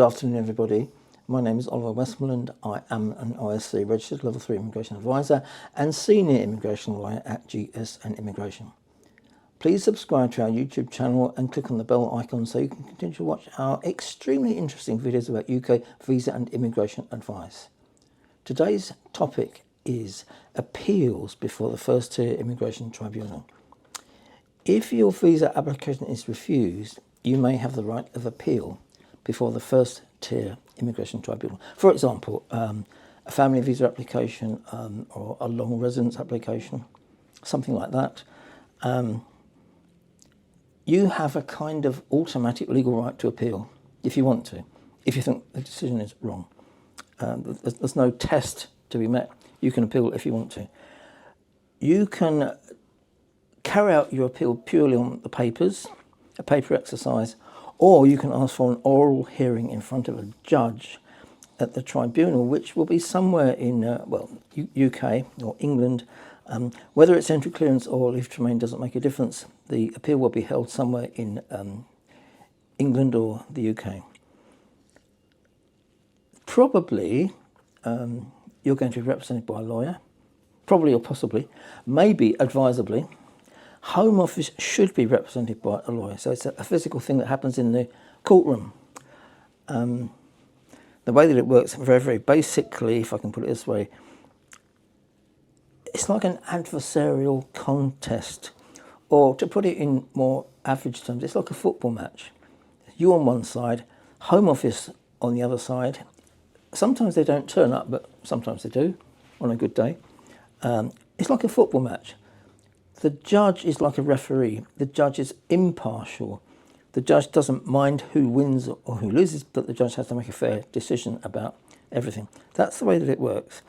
Good afternoon, everybody. My name is Oliver Westmoreland. I am an OSC registered Level 3 Immigration Advisor and Senior Immigration Lawyer at GSN Immigration. Please subscribe to our YouTube channel and click on the bell icon so you can continue to watch our extremely interesting videos about UK visa and immigration advice. Today's topic is appeals before the First-tier Immigration Tribunal. If your visa application is refused, you may have the right of appeal before the First-tier Immigration Tribunal. For example, a family visa application or a long residence application, something like that. You have a kind of automatic legal right to appeal if you want to, if you think the decision is wrong. There's no test to be met. You can appeal if you want to. You can carry out your appeal purely on the papers, a paper exercise, or you can ask for an oral hearing in front of a judge at the tribunal, which will be somewhere in, UK or England. Whether it's entry clearance or leave to remain doesn't make a difference. The appeal will be held somewhere in England or the UK. Probably you're going to be represented by a lawyer, probably or possibly, maybe advisably. Home Office should be represented by a lawyer, so it's a physical thing that happens in the courtroom. The way that it works, very, very basically, if I can put it this way, it's like an adversarial contest, or to put it in more average terms, it's like a football match. You on one side, Home Office on the other side. Sometimes they don't turn up, but sometimes they do on a good day. It's like a football match. The judge is like a referee. The judge is impartial. The judge doesn't mind who wins or who loses, but the judge has to make a fair decision about everything. That's the way that it works.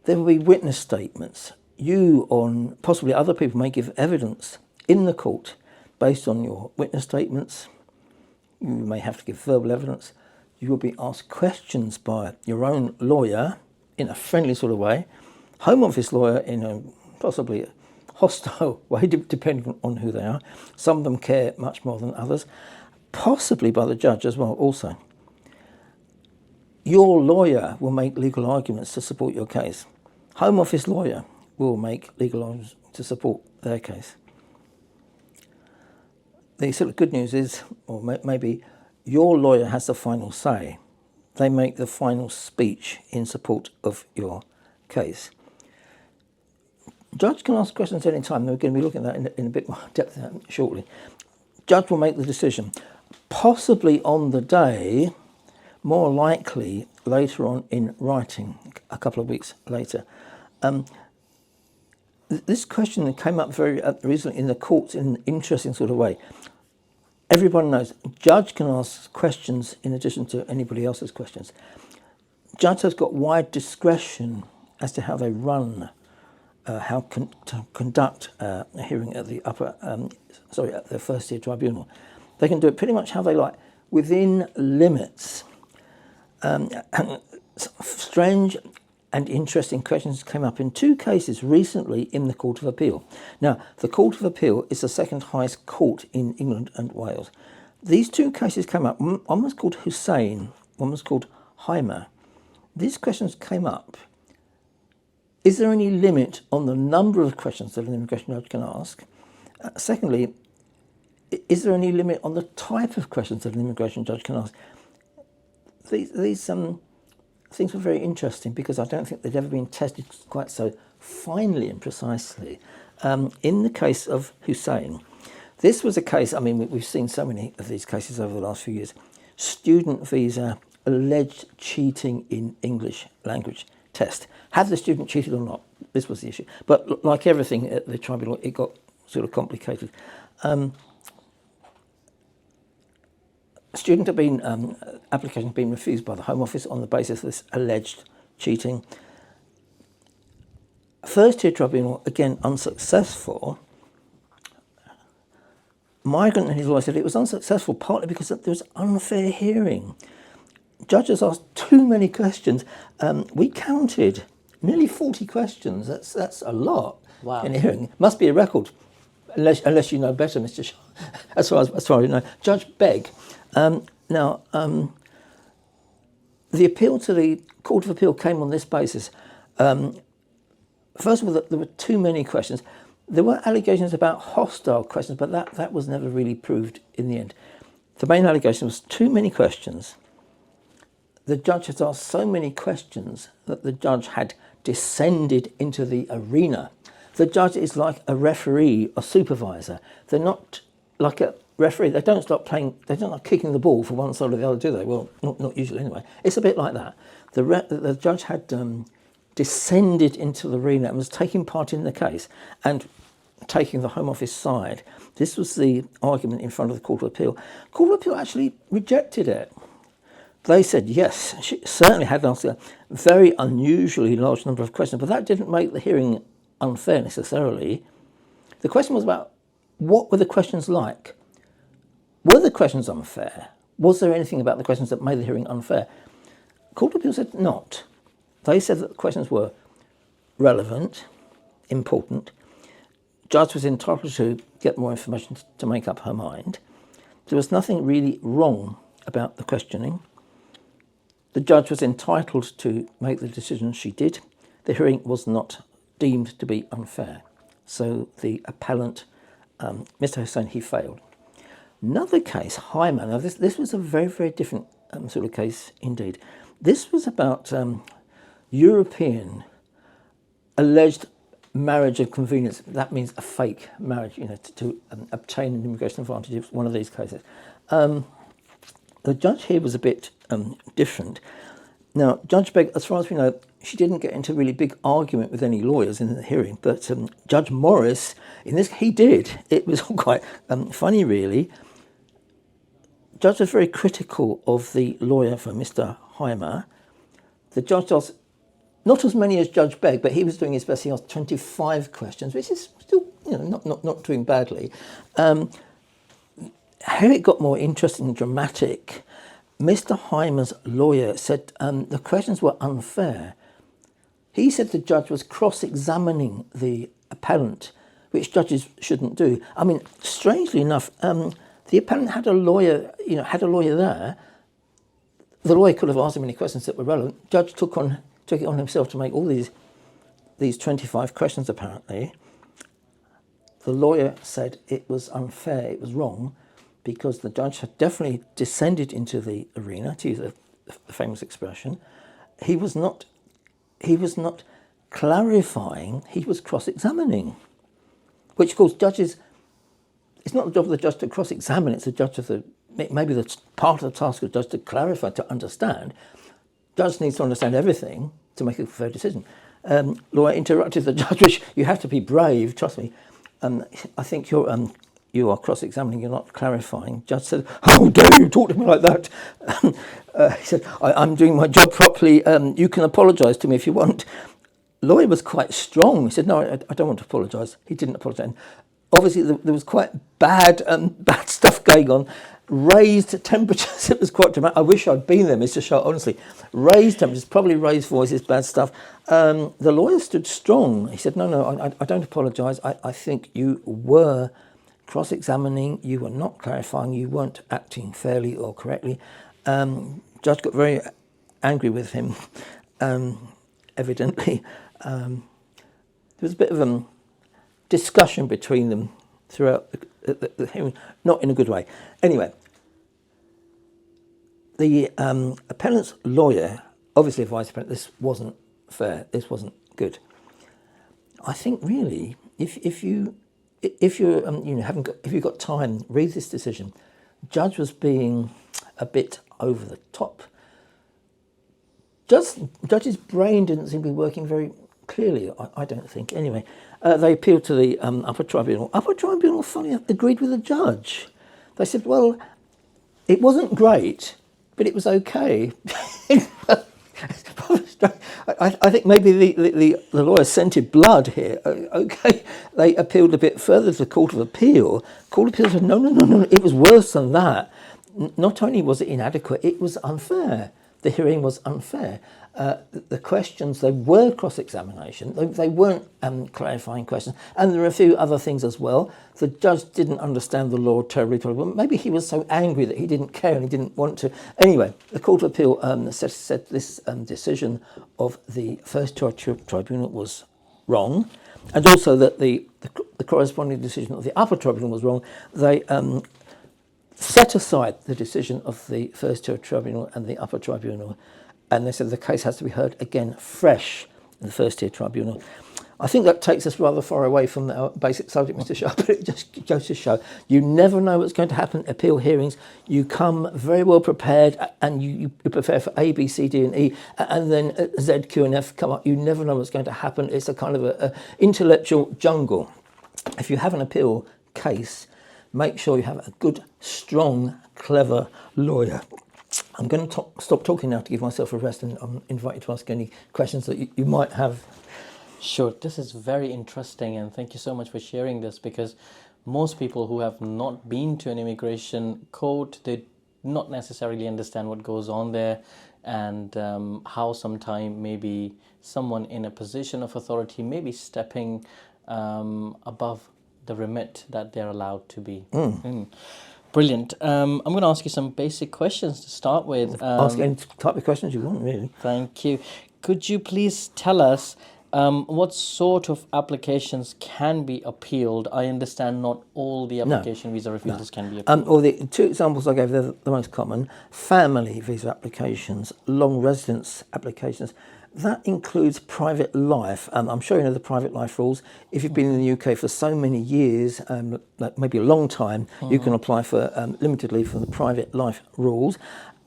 There will be witness statements. You or possibly other people may give evidence in the court based on your witness statements. You may have to give verbal evidence. You will be asked questions by your own lawyer in a friendly sort of way, Home Office lawyer in a possibly a hostile way, depending on who they are. Some of them care much more than others, possibly by the judge as well also. Your lawyer will make legal arguments to support your case. Home Office lawyer will make legal arguments to support their case. The sort of good news is, or maybe your lawyer has the final say. They make the final speech in support of your case. Judge can ask questions any time. We're going to be looking at that in a bit more depth shortly. Judge will make the decision, possibly on the day, more likely later on in writing, a couple of weeks later. This question came up very recently in the courts in an interesting sort of way. Everybody knows judge can ask questions in addition to anybody else's questions. Judge has got wide discretion as to how they run, to conduct a hearing at the at the First-tier Tribunal. They can do it pretty much how they like, within limits. And strange and interesting questions came up in two cases recently in the Court of Appeal. Now, the Court of Appeal is the second highest court in England and Wales. These two cases came up. One was called Hussein, one was called Haima. These questions came up. Is there any limit on the number of questions that an immigration judge can ask? Secondly, is there any limit on the type of questions that an immigration judge can ask? These things were very interesting because I don't think they'd ever been tested quite so finely and precisely. In the case of Hussein, this was a case, I mean, we've seen so many of these cases over the last few years. Student visa, alleged cheating in English language test. Have the student cheated or not? This was the issue. But like everything at the tribunal, it got sort of complicated. Student had been, application had been refused by the Home Office on the basis of this alleged cheating. First-tier Tribunal, again, unsuccessful. Migrant and his lawyer said it was unsuccessful partly because there was unfair hearing. Judges asked too many questions. We counted nearly 40 questions. That's a lot. Wow. In a hearing. Must be a record. unless you know better, Mr. Shaw. as far as you know. Judge Begg, Now, the appeal to the Court of Appeal came on this basis. First of all, there were too many questions. There were allegations about hostile questions, but that was never really proved in the end. The main allegation was too many questions. The judge had asked so many questions that the judge had descended into the arena. The judge is like a referee or supervisor. They're not like a referee. They don't stop playing. They don't like kicking the ball from one side or the other, do they? Well, not usually anyway. It's a bit like that. The judge had descended into the arena and was taking part in the case and taking the Home Office side. This was the argument in front of the Court of Appeal. Court of Appeal actually rejected it. They said, yes, she certainly had asked a very unusually large number of questions, but that didn't make the hearing unfair necessarily. The question was about what were the questions like? Were the questions unfair? Was there anything about the questions that made the hearing unfair? Court of Appeal said not. They said that the questions were relevant, important. Judge was entitled to get more information to make up her mind. There was nothing really wrong about the questioning. The judge was entitled to make the decision she did. The hearing was not deemed to be unfair. So the appellant, Mr. Hussain, he failed. Another case, Hyman. Now this was a very, very different sort of case indeed. This was about European alleged marriage of convenience. That means a fake marriage, to obtain an immigration advantage. It was one of these cases. The judge here was a bit different. Now, Judge Begg, as far as we know, she didn't get into a really big argument with any lawyers in the hearing, but Judge Morris, in this, he did. It was all quite funny, really. Judge was very critical of the lawyer for Mr. Heimer. The judge asked not as many as Judge Begg, but he was doing his best. He asked 25 questions, which is still, not doing badly. How it got more interesting and dramatic, Mr. Heimer's lawyer said the questions were unfair. He said the judge was cross-examining the appellant, which judges shouldn't do. I mean, strangely enough, the appellant had a lawyer, there. The lawyer could have asked him any questions that were relevant. Judge took it on himself to make all these 25 questions, apparently. The lawyer said it was unfair, it was wrong, because the judge had definitely descended into the arena, to use the famous expression. He was not clarifying, he was cross-examining, which, of course, judges, it's not the job of the judge to cross-examine, it's the judge of maybe the part of the task of the judge to clarify, to understand. Judge needs to understand everything to make a fair decision. Lawyer interrupted the judge, which you have to be brave, trust me. I think you are cross-examining, you're not clarifying. Judge said, how dare you talk to me like that? He said, I'm doing my job properly, you can apologise to me if you want. Lawyer was quite strong. He said, no, I don't want to apologise. He didn't apologise. Obviously, there was quite bad stuff going on. Raised temperatures, it was quite dramatic. I wish I'd been there, Mr. Shaw, honestly. Raised temperatures, probably raised voices, bad stuff. The lawyer stood strong. He said, no, I don't apologise. I think you were cross-examining, you were not clarifying, you weren't acting fairly or correctly. Judge got very angry with him, evidently. There was a bit of discussion between them throughout the hearing, not in a good way. Anyway, the appellant's lawyer obviously advised the appellant this wasn't fair, this wasn't good. I think really, if you've got time, read this decision. Judge was being a bit over the top. Judge's brain didn't seem to be working very clearly, I don't think. Anyway, they appealed to the upper tribunal. Upper tribunal finally agreed with the judge. They said, well, it wasn't great, but it was okay. I think maybe the lawyer scented blood here. Okay, they appealed a bit further to the Court of Appeal. Court of Appeal said, no, it was worse than that. Not only was it inadequate, it was unfair. The hearing was unfair. The questions, they were cross-examination, they weren't clarifying questions, and there are a few other things as well. The judge didn't understand the law terribly, maybe he was so angry that he didn't care and he didn't want to. Anyway, the Court of Appeal said this decision of the First-tier Tribunal was wrong, and also that the corresponding decision of the Upper Tribunal was wrong. They set aside the decision of the First-tier Tribunal and the Upper Tribunal, and they said the case has to be heard again fresh in the First-tier Tribunal. I think that takes us rather far away from our basic subject, Mr. Shah, but it just goes to show you never know what's going to happen at appeal hearings. You come very well prepared and you prepare for A, B, C, D and E, and then Z, Q and F come up. You never know what's going to happen. It's a kind of a intellectual jungle. If you have an appeal case, make sure you have a good, strong, clever lawyer. I'm going to stop talking now to give myself a rest, and I'm invited to ask any questions that you might have. Sure, this is very interesting, and thank you so much for sharing this, because most people who have not been to an immigration court, they not necessarily understand what goes on there, and how sometimes maybe someone in a position of authority may be stepping above the remit that they're allowed to be. Brilliant. I'm going to ask you some basic questions to start with. Ask any type of questions you want, really. Thank you. Could you please tell us what sort of applications can be appealed? I understand not all the application visa refusals can be appealed. Or the two examples I gave, they're the most common. Family visa applications, long residence applications. That includes private life. I'm sure you know the private life rules. If you've been in the UK for so many years, like maybe a long time, you can apply for limited leave for the private life rules.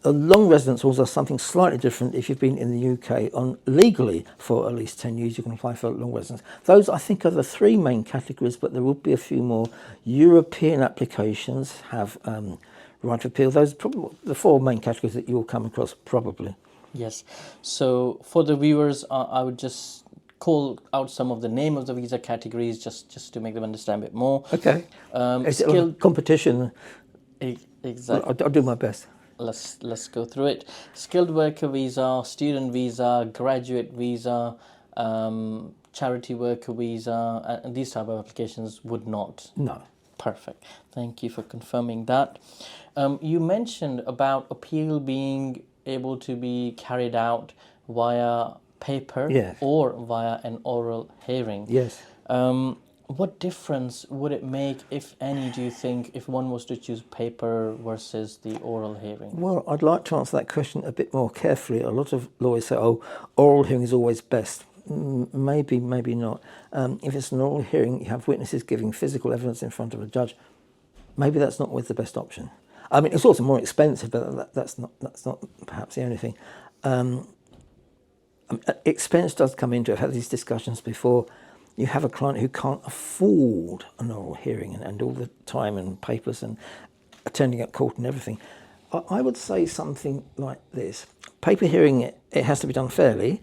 The long residence rules are something slightly different. If you've been in the UK legally for at least 10 years, you can apply for long residence. Those, I think, are the three main categories, but there will be a few more. European applications have right of appeal. Those are probably the four main categories that you'll come across, probably. Yes. So for the viewers, I would just call out some of the name of the visa categories just to make them understand a bit more. Okay. Is it a competition? Exactly. I'll do my best. Let's go through it. Skilled worker visa, student visa, graduate visa, charity worker visa, and these type of applications would not. No. Perfect. Thank you for confirming that. You mentioned about appeal being able to be carried out via paper or via an oral hearing. Yes. What difference would it make, if any, do you think, if one was to choose paper versus the oral hearing? Well, I'd like to answer that question a bit more carefully. A lot of lawyers say, oh, oral hearing is always best. Maybe, maybe not. If it's an oral hearing, you have witnesses giving physical evidence in front of a judge. Maybe that's not always the best option. I mean, it's also more expensive, but that's not perhaps the only thing. Expense does come into it. I've had these discussions before. You have a client who can't afford an oral hearing and all the time and papers and attending at court and everything. I would say something like this. Paper hearing, it has to be done fairly.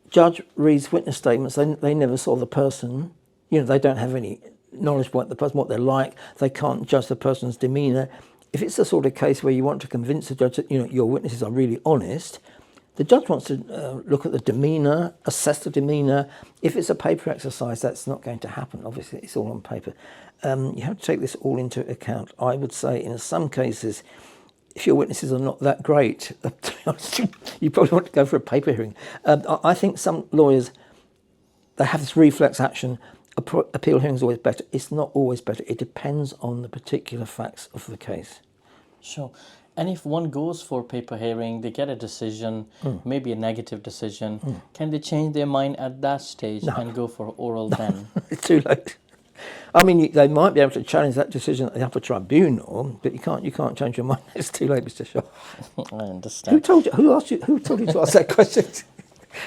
Judge reads witness statements. They never saw the person. You know, they don't have any knowledge about the person, what they're like. They can't judge the person's demeanour. If it's the sort of case where you want to convince the judge that, you know, your witnesses are really honest, the judge wants to look at the demeanour, assess the demeanour. If it's a paper exercise, that's not going to happen. Obviously, it's all on paper. You have to take this all into account. I would say in some cases, if your witnesses are not that great, to be honest, you probably want to go for a paper hearing. I think some lawyers, they have this reflex action. Appeal hearing is always better. It's not always better. It depends on the particular facts of the case. Sure. And if one goes for paper hearing, they get a decision, maybe a negative decision. Can they change their mind at that stage and go for oral then? It's too late. I mean, they might be able to challenge that decision at the Upper Tribunal, but you can't change your mind. It's too late, Mr. Shaw. I understand. Who told you? Who told you to ask that question?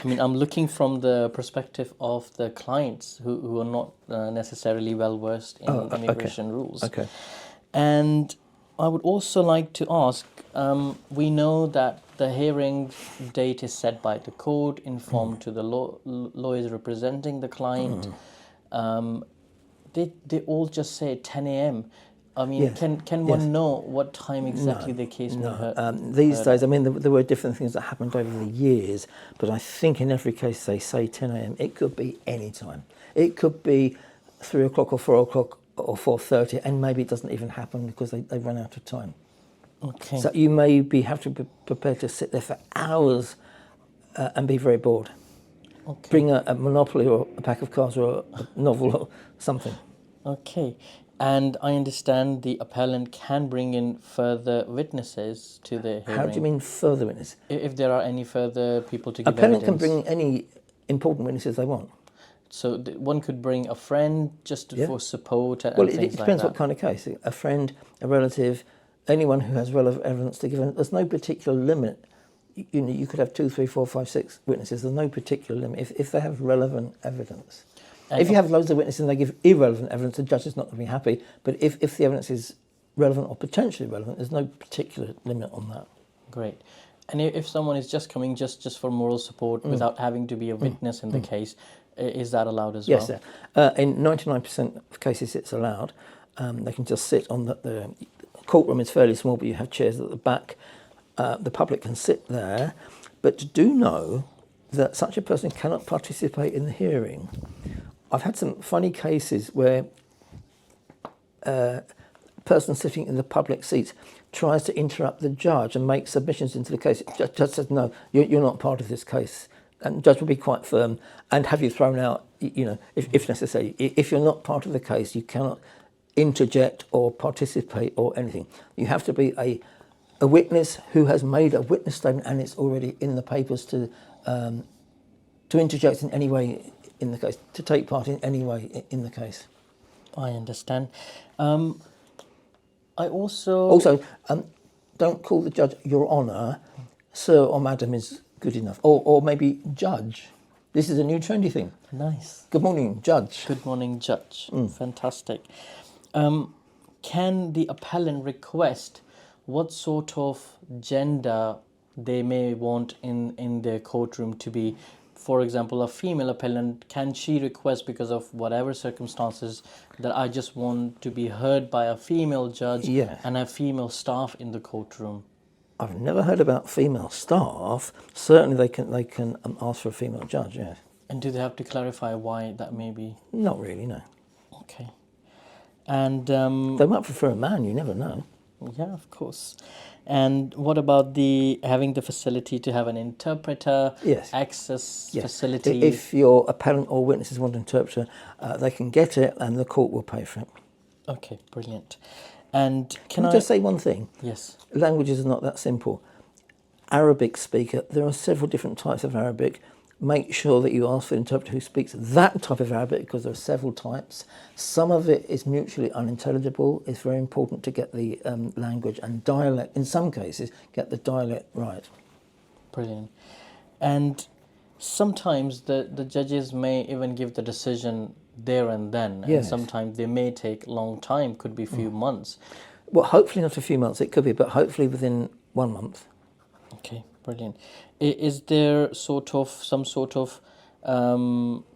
I mean, I'm looking from the perspective of the clients who are not necessarily well versed in immigration rules. Okay. And I would also like to ask, we know that the hearing date is set by the court, informed to the lawyers representing the client. They all just say 10 a.m. I mean, Yes. can Yes. one know what time exactly the case may No. heard? These days, I mean, there were different things that happened over the years, but I think in every case they say 10 a.m. It could be any time. It could be 3 o'clock or 4 o'clock or 4:30, and maybe it doesn't even happen because they run out of time. Okay. So you have to be prepared to sit there for hours and be very bored. Okay. Bring a Monopoly or a pack of cards or a novel or something. Okay. And I understand the appellant can bring in further witnesses to the hearing. How do you mean further witness? If there are any further people to give Appellant can evidence. bring any important witnesses they want. So one could bring a friend just Yeah. for support and Well, things it depends like what kind of case. A friend, a relative, anyone who has relevant evidence to give. There's no particular limit. You could have 2, 3, 4, 5, 6 witnesses. There's no particular limit if they have relevant evidence. And if you have loads of witnesses and they give irrelevant evidence, the judge is not going to be happy. But if the evidence is relevant or potentially relevant, there's no particular limit on that. Great. And if someone is just coming just for moral support without having to be a witness in the case, is that allowed as Yes, well? sir. In 99% of cases, it's allowed. They can just sit on the courtroom is fairly small, but you have chairs at the back. The public can sit there. But do know that such a person cannot participate in the hearing. I've had some funny cases where a person sitting in the public seats tries to interrupt the judge and make submissions into the case. The judge says, no, you're not part of this case. And the judge will be quite firm and have you thrown out, if necessary. If you're not part of the case, you cannot interject or participate or anything. You have to be a witness who has made a witness statement and it's already in the papers to interject in any way in the case, to take part in any way in the case. I understand. I also... Don't call the judge Your Honour. Sir or Madam is good enough. Or maybe Judge. This is a new trendy thing. Nice. Good morning, Judge. Good morning, Judge. Fantastic. Can the appellant request what sort of gender they may want in their courtroom to be? For example, a female appellant, can she request, because of whatever circumstances, that I just want to be heard by a female judge and a female staff in the courtroom? I've never heard about female staff. Certainly they can ask for a female judge, yes. And do they have to clarify why that may be? Not really, no. Okay. And they might prefer a man, you never know. Yeah, of course. And what about having the facility to have an interpreter? Yes. Access Yes. facility? If your appellant or witnesses want an interpreter, they can get it and the court will pay for it. Okay, brilliant. And can I just say one thing? Yes. Languages are not that simple. Arabic speaker, there are several different types of Arabic. Make sure that you ask for an interpreter who speaks that type of Arabic because there are several types. Some of it is mutually unintelligible. It's very important to get the language and dialect, in some cases, get the dialect right. Brilliant. And sometimes the judges may even give the decision there and then. Yes. And sometimes they may take a long time, could be a few months. Well, hopefully not a few months, it could be, but hopefully within 1 month. Okay, brilliant. Is there some sort of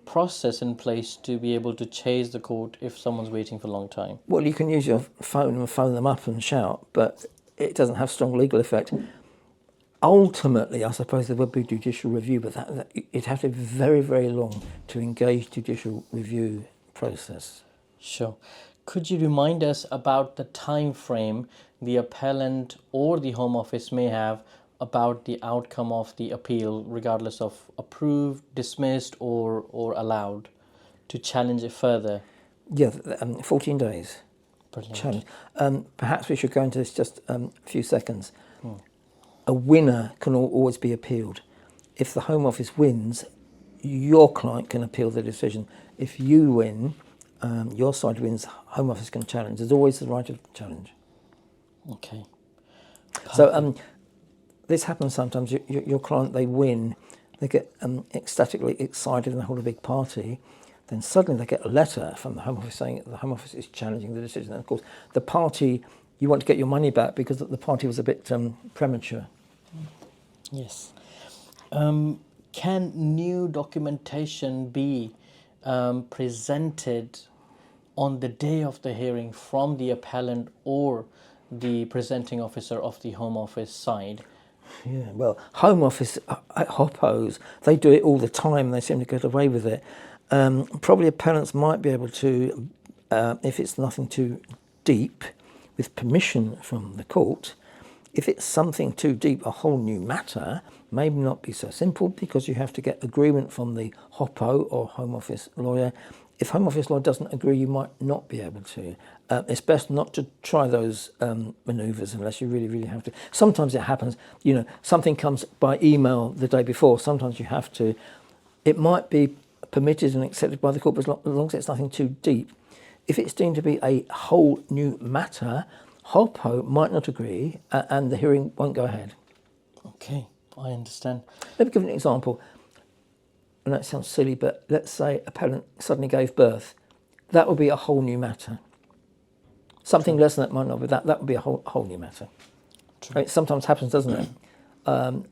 process in place to be able to chase the court if someone's waiting for a long time? Well, you can use your phone and phone them up and shout, but it doesn't have strong legal effect. Ultimately, I suppose there would be judicial review, but it'd have to be very, very long to engage judicial review process. Sure. Could you remind us about the time frame the appellant or the Home Office may have about the outcome of the appeal, regardless of approved, dismissed, or allowed, to challenge it further? Yeah, 14 days. Brilliant. Challenge. Perhaps we should go into this just a few seconds. A winner can always be appealed. If the Home Office wins, your client can appeal the decision. If you win, your side wins, Home Office can challenge. There's always the right of challenge. Okay. Perfect. So this happens sometimes. Your client, they win, they get ecstatically excited and they hold a big party. Then suddenly they get a letter from the Home Office saying the Home Office is challenging the decision. And of course, the party, you want to get your money back because the party was a bit premature. Yes. Can new documentation be presented on the day of the hearing from the appellant or the presenting officer of the Home Office side? Yeah, well, Home Office at HOPOs, they do it all the time. They seem to get away with it. Probably appellants might be able to, if it's nothing too deep, with permission from the court. If it's something too deep, a whole new matter, maybe not be so simple because you have to get agreement from the HOPO or Home Office lawyer. If Home Office law doesn't agree, you might not be able to. It's best not to try those manoeuvres unless you really, really have to. Sometimes it happens, something comes by email the day before. Sometimes you have to. It might be permitted and accepted by the court, but as long as it's nothing too deep. If it's deemed to be a whole new matter, HOPO might not agree and the hearing won't go ahead. Okay, I understand. Let me give an example. And that sounds silly, but let's say a parent suddenly gave birth. That would be a whole new matter. Something less than that might not be. That would be a whole new matter. It sometimes happens, doesn't it?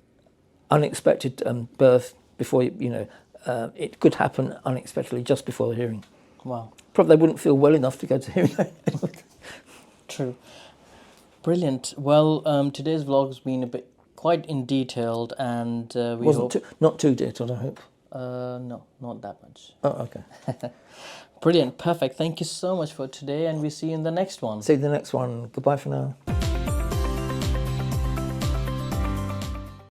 Unexpected birth before it could happen unexpectedly just before the hearing. Wow. Probably they wouldn't feel well enough to go to the hearing. True. Brilliant. Well, today's vlog's been quite in detailed, and we hope... Not too detailed, I hope. No, not that much. Oh, okay. Brilliant. Perfect. Thank you so much for today, and we'll see you in the next one. See you in the next one. Goodbye for now.